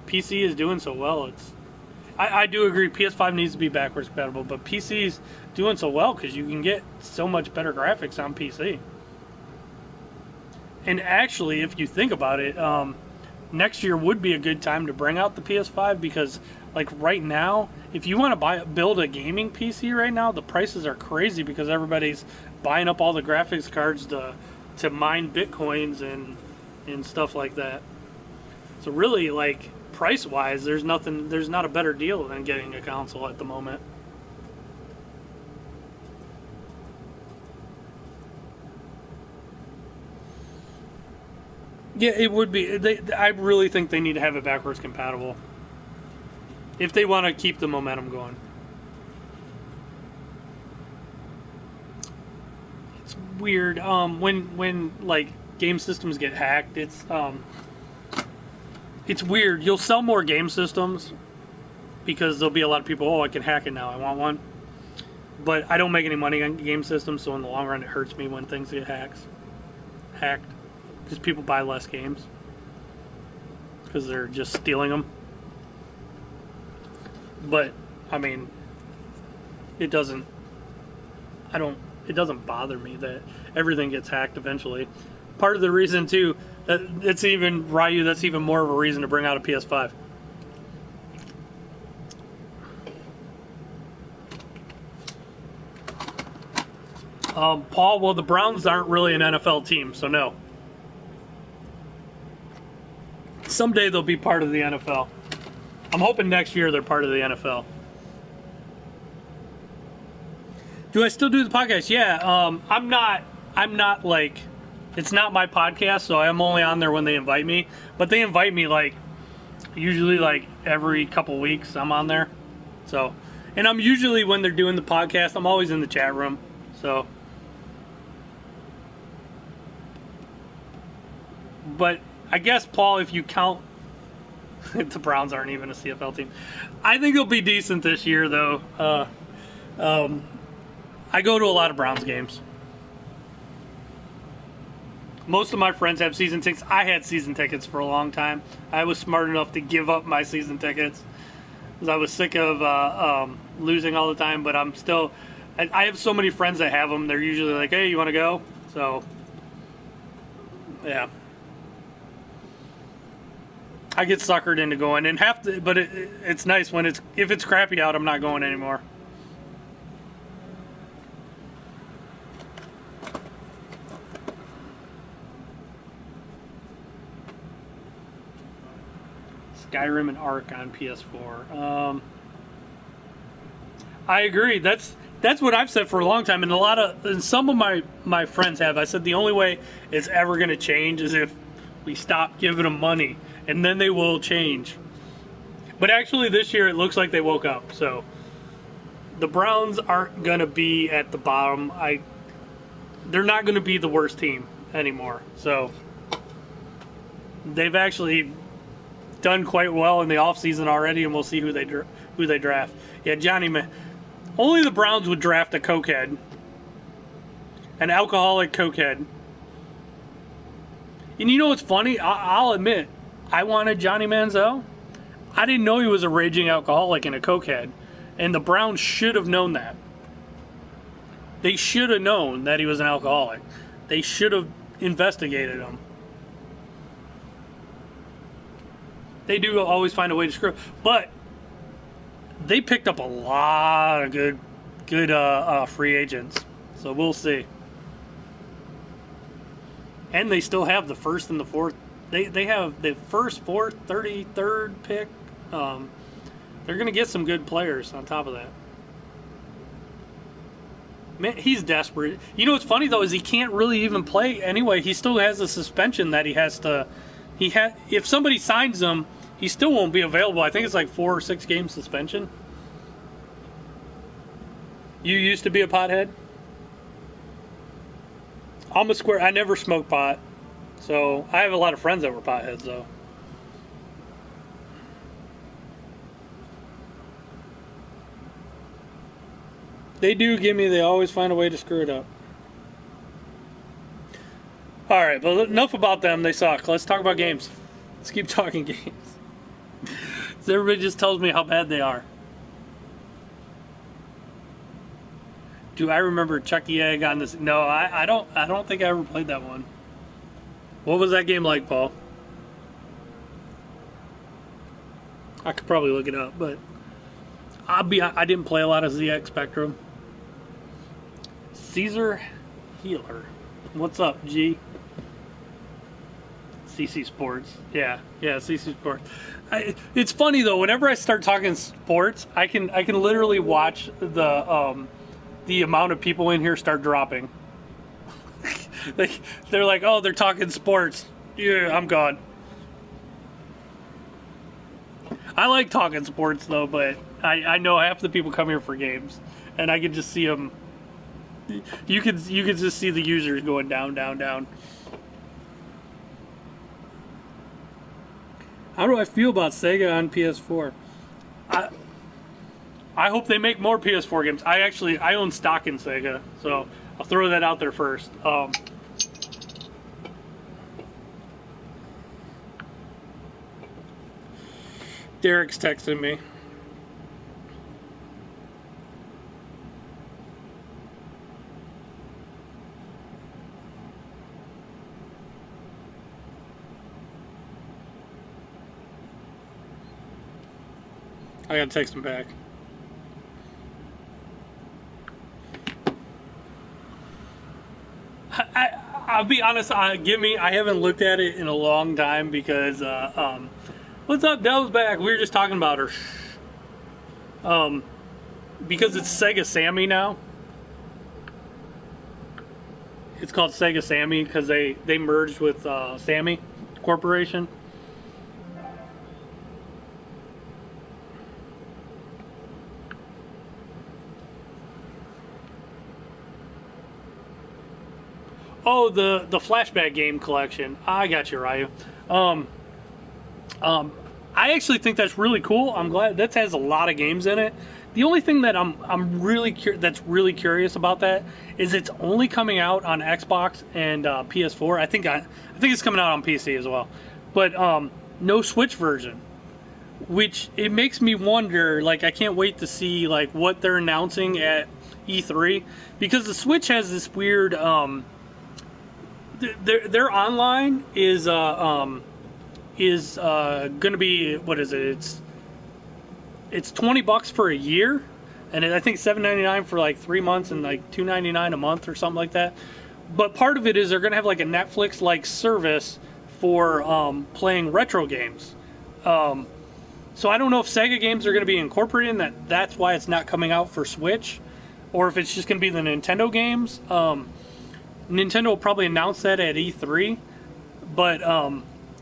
PC is doing so well. I do agree PS5 needs to be backwards compatible, but PC's doing so well because you can get so much better graphics on PC. And actually, if you think about it, next year would be a good time to bring out the PS5 because, like, right now, if you want to build a gaming PC right now, the prices are crazy because everybody's buying up all the graphics cards to mine bitcoins and stuff like that. So really, like, price-wise, there's not a better deal than getting a console at the moment. Yeah, it would be. I really think they need to have it backwards compatible if they want to keep the momentum going. It's weird. When like game systems get hacked, it's weird. You'll sell more game systems because there'll be a lot of people, oh, I can hack it now, I want one. But I don't make any money on game systems, so in the long run it hurts me when things get hacked. Because people buy less games. Because they're just stealing them. But, I mean, it doesn't bother me that everything gets hacked eventually. Part of the reason, too, that's even more of a reason to bring out a PS5. Paul, well, the Browns aren't really an NFL team, so no. Someday they'll be part of the NFL. I'm hoping next year they're part of the NFL. Do I still do the podcast? Yeah, I'm not like, it's not my podcast, so I'm only on there when they invite me. But they invite me like, usually like every couple weeks I'm on there. So, and I'm usually, when they're doing the podcast, I'm always in the chat room. So, but I guess, Paul, if you count, the Browns aren't even a CFL team. I think they'll be decent this year, though. I go to a lot of Browns games. Most of my friends have season tickets. I had season tickets for a long time. I was smart enough to give up my season tickets because I was sick of losing all the time. But I'm still... I have so many friends that have them. They're usually like, hey, you want to go? So, yeah. I get suckered into going, and but it's nice when if it's crappy out, I'm not going anymore. Skyrim and Ark on PS4. I agree. That's what I've said for a long time, and some of my friends have. I said the only way it's ever going to change is if we stop giving them money, and then they will change. But actually, this year it looks like they woke up. So the Browns aren't going to be at the bottom. They're not going to be the worst team anymore. So they've actually done quite well in the offseason already, and we'll see who they draft. Yeah, Johnny, man, only the Browns would draft a cokehead, an alcoholic cokehead. And you know what's funny? I'll admit, I wanted Johnny Manziel. I didn't know he was a raging alcoholic and a cokehead, and the Browns should have known that. They should have known that he was an alcoholic. They should have investigated him. They do always find a way to screw. But they picked up a lot of good free agents. So we'll see. And they still have the first and the fourth. They have the first, fourth, 33rd pick. They're going to get some good players on top of that. Man, he's desperate. You know what's funny, though, is he can't really even play anyway. He still has a suspension that he has to... If somebody signs him, he still won't be available. I think it's like 4 or 6 game suspension. You used to be a pothead? I'm a square. I never smoked pot. So I have a lot of friends that were potheads, though. They do give me, they always find a way to screw it up. Alright, but enough about them. They suck. Let's talk about games. Let's keep talking games. So everybody just tells me how bad they are. Do I remember Chuck the Egg on this? No, I don't think I ever played that one. What was that game like, Paul? I could probably look it up, but I didn't play a lot of ZX Spectrum. Caesar Healer. What's up, G? CC Sports. Yeah, CC Sports. It's funny though. Whenever I start talking sports, I can literally watch the amount of people in here start dropping. They're like, oh, they're talking sports. Yeah, I'm gone. I like talking sports though, but I know half the people come here for games, and I can just see them. You can just see the users going down, down, down. How do I feel about Sega on PS4? I hope they make more PS4 games. I own stock in Sega, so I'll throw that out there first. Derek's texting me. I gotta text him back. I'll be honest. I haven't looked at it in a long time because. What's up, Dell's back? We were just talking about her. Because it's Sega Sammy now. It's called Sega Sammy because they merged with Sammy Corporation. Oh, the flashback game collection. I got you, Ryu. I actually think that's really cool. I'm glad that has a lot of games in it. The only thing that I'm really that's really curious about that is it's only coming out on Xbox and PS4. I think it's coming out on PC as well, but no Switch version. Which it makes me wonder. Like, I can't wait to see like what they're announcing at E3 because the Switch has this weird. Their online is going to be, what is it? It's $20 for a year, and I think $7.99 for like 3 months, and like $2.99 a month or something like that. But part of it is they're going to have like a Netflix like service for playing retro games. So I don't know if Sega games are going to be incorporated in that. That's why it's not coming out for Switch, or if it's just going to be the Nintendo games. Nintendo will probably announce that at E3, but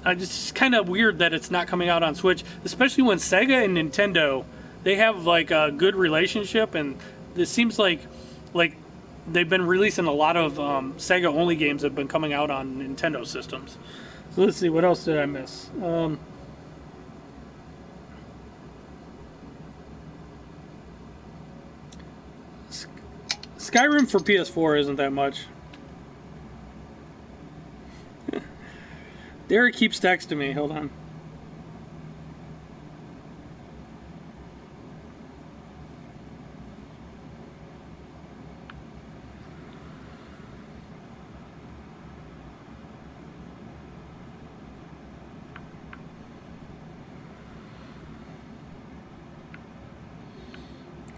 it's kind of weird that it's not coming out on Switch, especially when Sega and Nintendo, they have like a good relationship, and it seems like they've been releasing a lot of Sega only games that have been coming out on Nintendo systems. So let's see, what else did I miss? Skyrim for PS4 isn't that much. Derek keeps texting me. Hold on.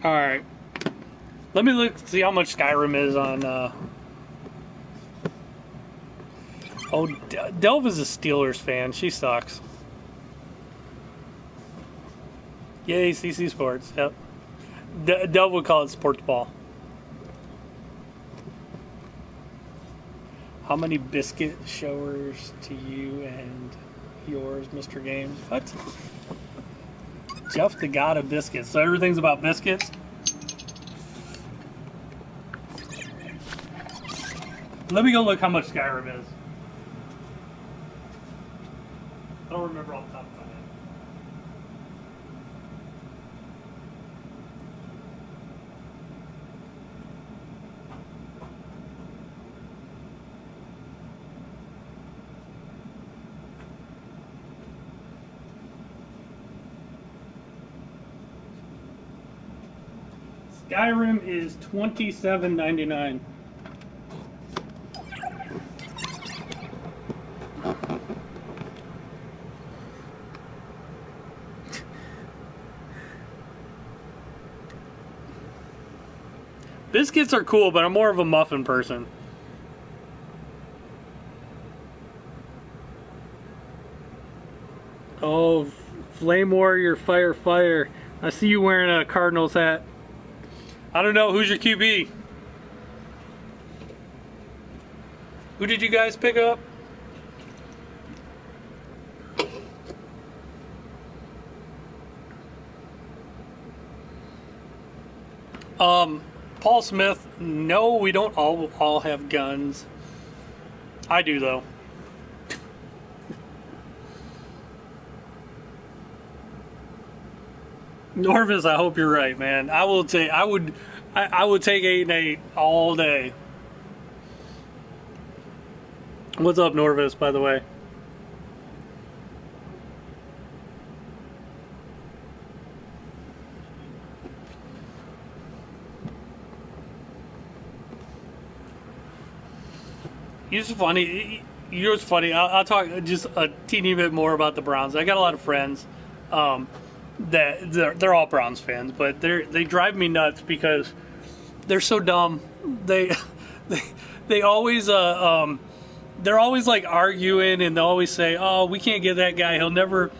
All right. Let me look, see how much Skyrim is on. Oh, Delve is a Steelers fan. She sucks. Yay, CC Sports. Yep. Delve would call it sports ball. How many biscuit showers to you and yours, Mr. Games? What? Jeff the god of biscuits. So everything's about biscuits? Let me go look how much Skyrim is. I don't remember off the top of my head. Skyrim is $27.99. Biscuits are cool, but I'm more of a muffin person. Oh, Flame Warrior, fire, fire. I see you wearing a Cardinals hat. I don't know, who's your QB? Who did you guys pick up? Paul Smith, no, we don't all have guns. I do, though. Norvis, I hope you're right, man. I would take 8-8 all day. What's up, Norvis, by the way? It's funny. You know what's funny? I'll talk just a teeny bit more about the Browns. I got a lot of friends that they're all Browns fans, but they drive me nuts because they're so dumb. They always they're always like arguing, and they always say, "Oh, we can't get that guy. He'll never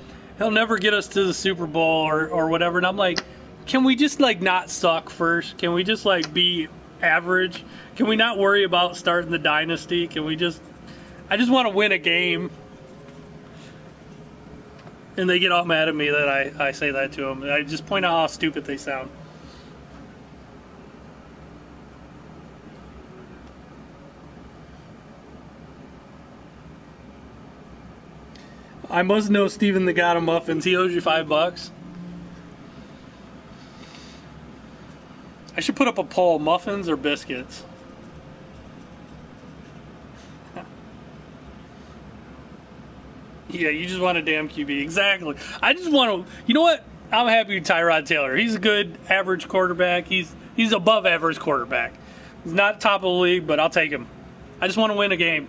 get us to the Super Bowl or whatever." And I'm like, can we just like not suck first? Can we just like be average? Can we not worry about starting the dynasty? I just want to win a game. And they get all mad at me that I say that to them. I just point out how stupid they sound. I must know Steven the God of Muffins. He owes you $5. I should put up a poll: muffins or biscuits? Yeah, you just want a damn QB. Exactly. I just want to. You know what? I'm happy with Tyrod Taylor. He's a good average quarterback. He's above average quarterback. He's not top of the league, but I'll take him. I just want to win a game.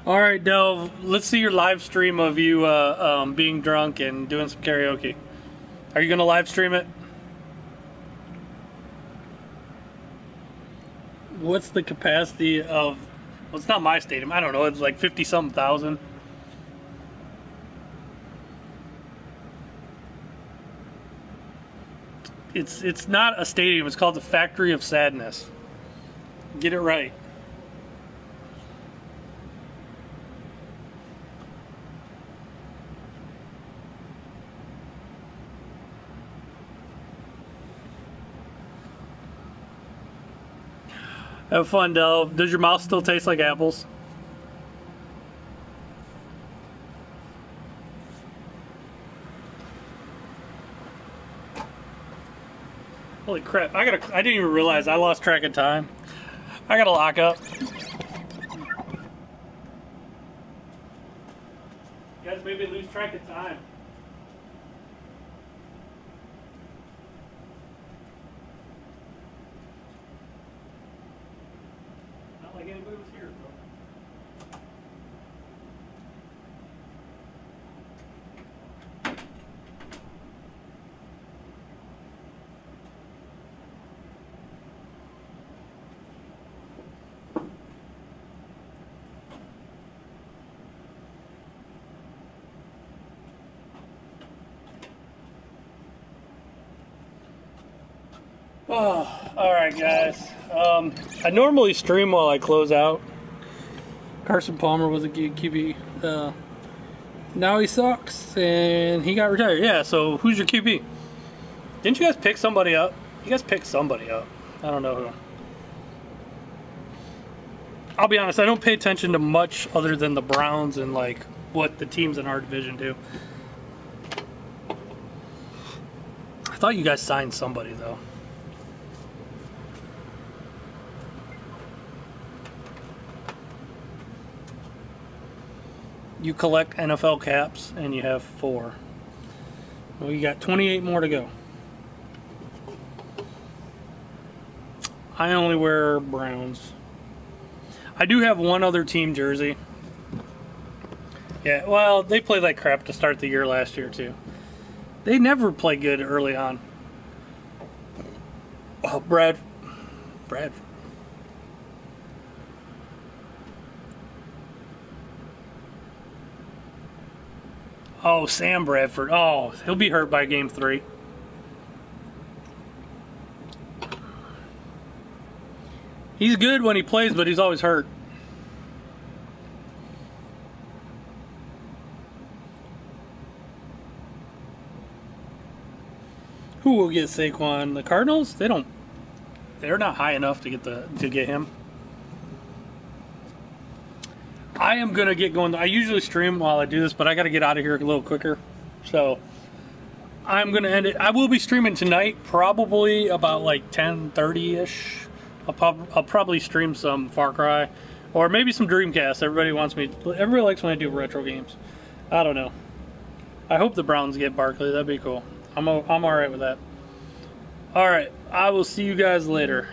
All right, Delve, let's see your live stream of you being drunk and doing some karaoke. Are you going to live stream it? What's the capacity of? Well, it's not my stadium. I don't know. It's like 50-something thousand. It's not a stadium. It's called the Factory of Sadness. Get it right. Have fun, Del. Does your mouth still taste like apples? Holy crap! I didn't even realize I lost track of time. I gotta lock up. You guys made me lose track of time. Not like anybody was here, bro. Oh, all right, guys. I normally stream while I close out. Carson Palmer was a good QB. Now he sucks, and he got retired. Yeah, so who's your QB? Didn't you guys pick somebody up? You guys picked somebody up. I don't know who. I'll be honest, I don't pay attention to much other than the Browns and, like, what the teams in our division do. I thought you guys signed somebody, though. You collect NFL caps, and you have 4. Well, you got 28 more to go. I only wear Browns. I do have one other team jersey. Yeah, well, they played like crap to start the year last year, too. They never play good early on. Oh, Brad. Oh, Sam Bradford. Oh, he'll be hurt by game 3. He's good when he plays, but he's always hurt. Who will get Saquon? The Cardinals? They're not high enough to get him. I am gonna get going. I usually stream while I do this, but I got to get out of here a little quicker. So I'm gonna end it. I will be streaming tonight, probably about like 10:30ish. I'll probably stream some Far Cry, or maybe some Dreamcast. Everybody likes when I do retro games. I don't know. I hope the Browns get Barkley. That'd be cool. I'm all right with that. All right. I will see you guys later.